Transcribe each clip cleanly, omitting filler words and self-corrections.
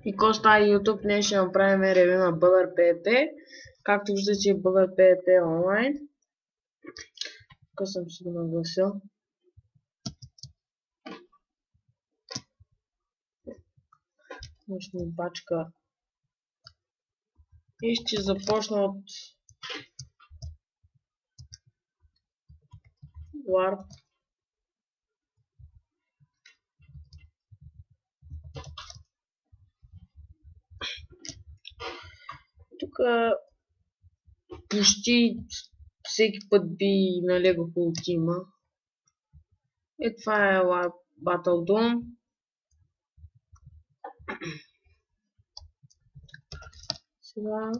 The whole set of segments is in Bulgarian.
И коста YouTube, днес ще направим ревю на Бъбър PvP. Както виждате, Бъбър PvP е онлайн. Тук съм си го нагласил. Днешна бачка. И ще започна от Warp. Тук почти всеки път би налегал по тима. И това е Warp Battle Dome. Сега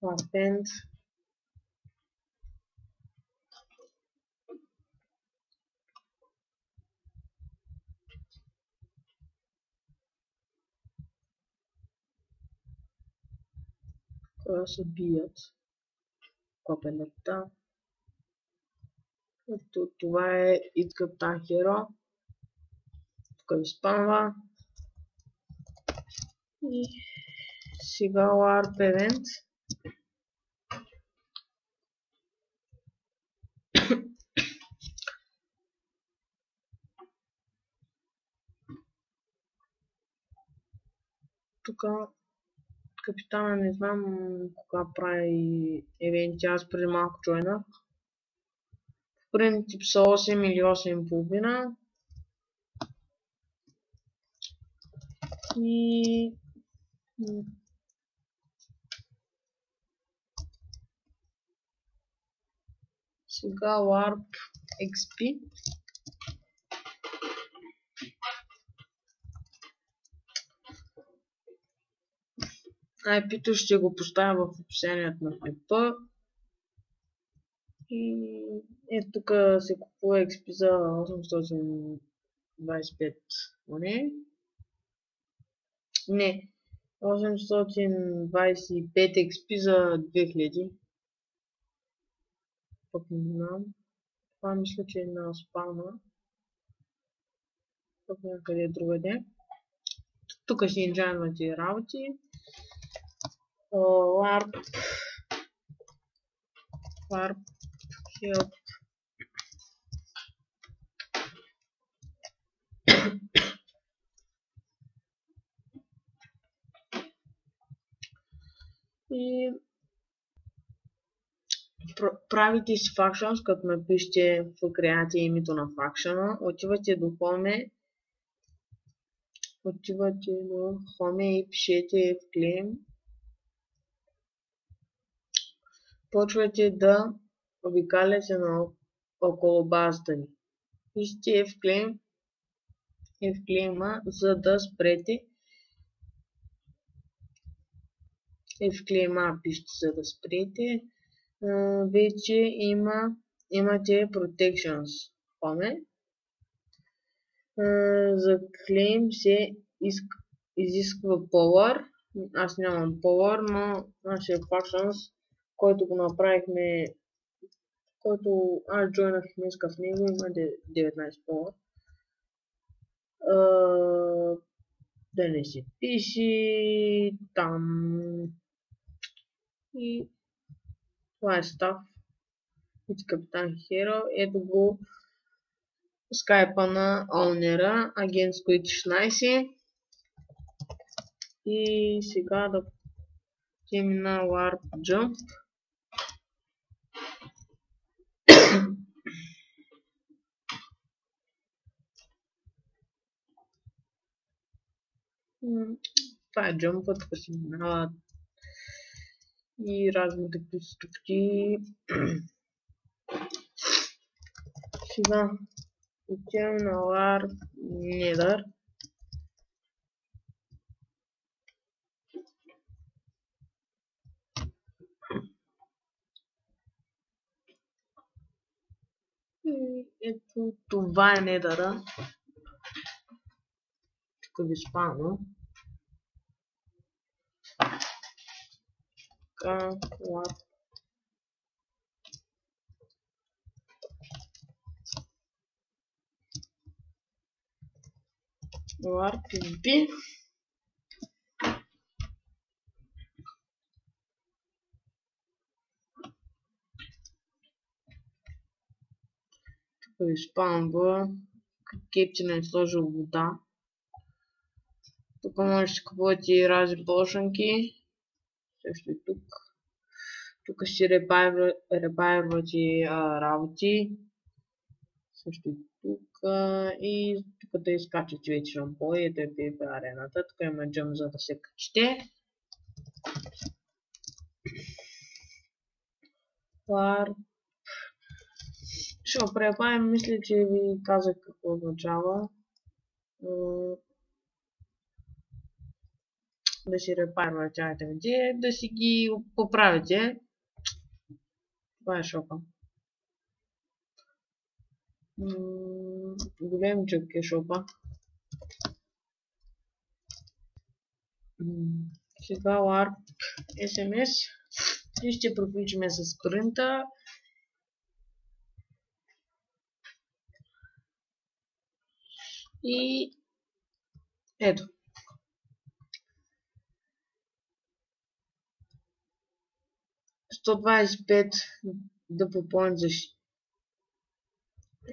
Warpend. Кога се бият копелета. Ето това е It Captain Hero. Тук ви спамва. И сега Warp Event. Тук капитана не знам кога прави евенти, аз преди малко джойнах. В принцип са 8 или 8,5. И сега Warp XP. IP-то ще го поставя в описанието на клипа. И ето тук се купува XP за 825 моне. Не, 825 XP за 2000. Пък не знам. Това мисля, че е на спална. Пък някъде другаде. Тук ще инжанват и работи. Warp Help. И правите си факшън, като напишете в креате името на факшъна. Отивате до Home. Отивате до Home и пишете в клейм. Почвате да обикаляте около базата ви. Пишете в клейма, за да спрете. В клейма пишете, за да спрете. Вече имате Protections. Home. За клейм се изисква Power. Аз нямам Power, но нашия Factions, който го направихме, който аз джойнах днеска в него, има 19 Power. Да не се пише там. И това е став. It's Captain Hero. Ето го скайпа на Олнера, агент Squid 16. И сега да отидем на Warp Jump. Това е джампът, тук си минават и разни такива стъпки. Сега отивам на Warp Nether. И ето това е Недъра. Тук ви спално. Така, Warp. War PvP. Тук е спамба. Кепчина е сложил вода. Тук можеш да купувате и разни полшанки. Също и тук. Тук ще репайрвате работи. Също и тук. И тук да изкачате вече шампой. Ето е PvP арената. Тук има джъм, за да се качите. War. Ще препаем, мисля, че ви казах какво означава. Да си репайрвате чайтовете, да си ги поправите. Това е шопа. Големчък е шопа. Сега LARP SMS и ще приключим с спринта. И ето. $125 double points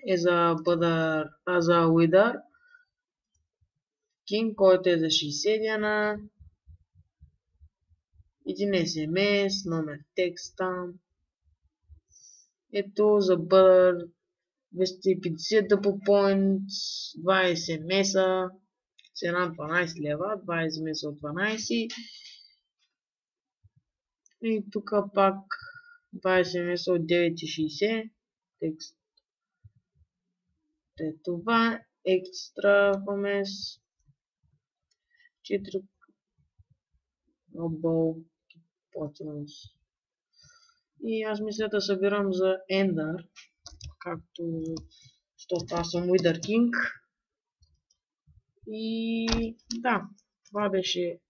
е за Wither King, който е за 60 дена. Един SMS, номер текст там. Ето за Butter 250 double points, 2 SMS-а, цена 12 лева, 2 SMS от 12. И тук пак 2 SMS от 9,60. Текст. Това екстра помес 4 обол потенс. И аз мисля да събирам за Ender, както защото аз съм Wither King. И да, това беше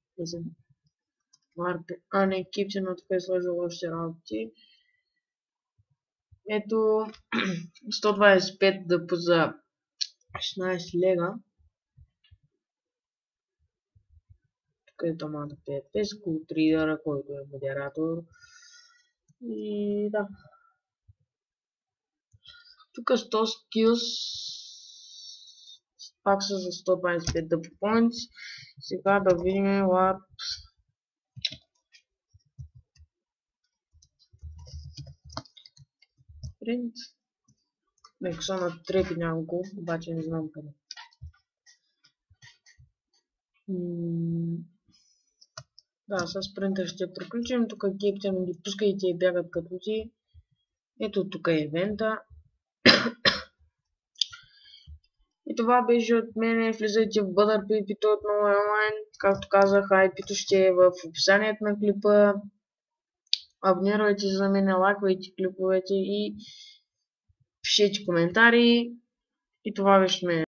не, Кипчена тук е сложил още работи. Ето 125 дъпо за 16 лега. Тук е Томата PvP, Скултридъра, който е модератор. И да. Тук 100 skills. Пак са за 125 дъпо points. Сега да видим LARP. Print. Нека са на трепи няколко, обаче не знам къде. Да, с принтер ще приключим. Тук гейптите ми ги пускайте и бягат като си. Ето тук е евента. И това беше от мен. Влизайте в Butter PvP отново онлайн. Както казах, IP-то ще е в описанието на клипа. Абонирайте се за мен, лайквайте клиповете и пишете коментари. И това беше от мен.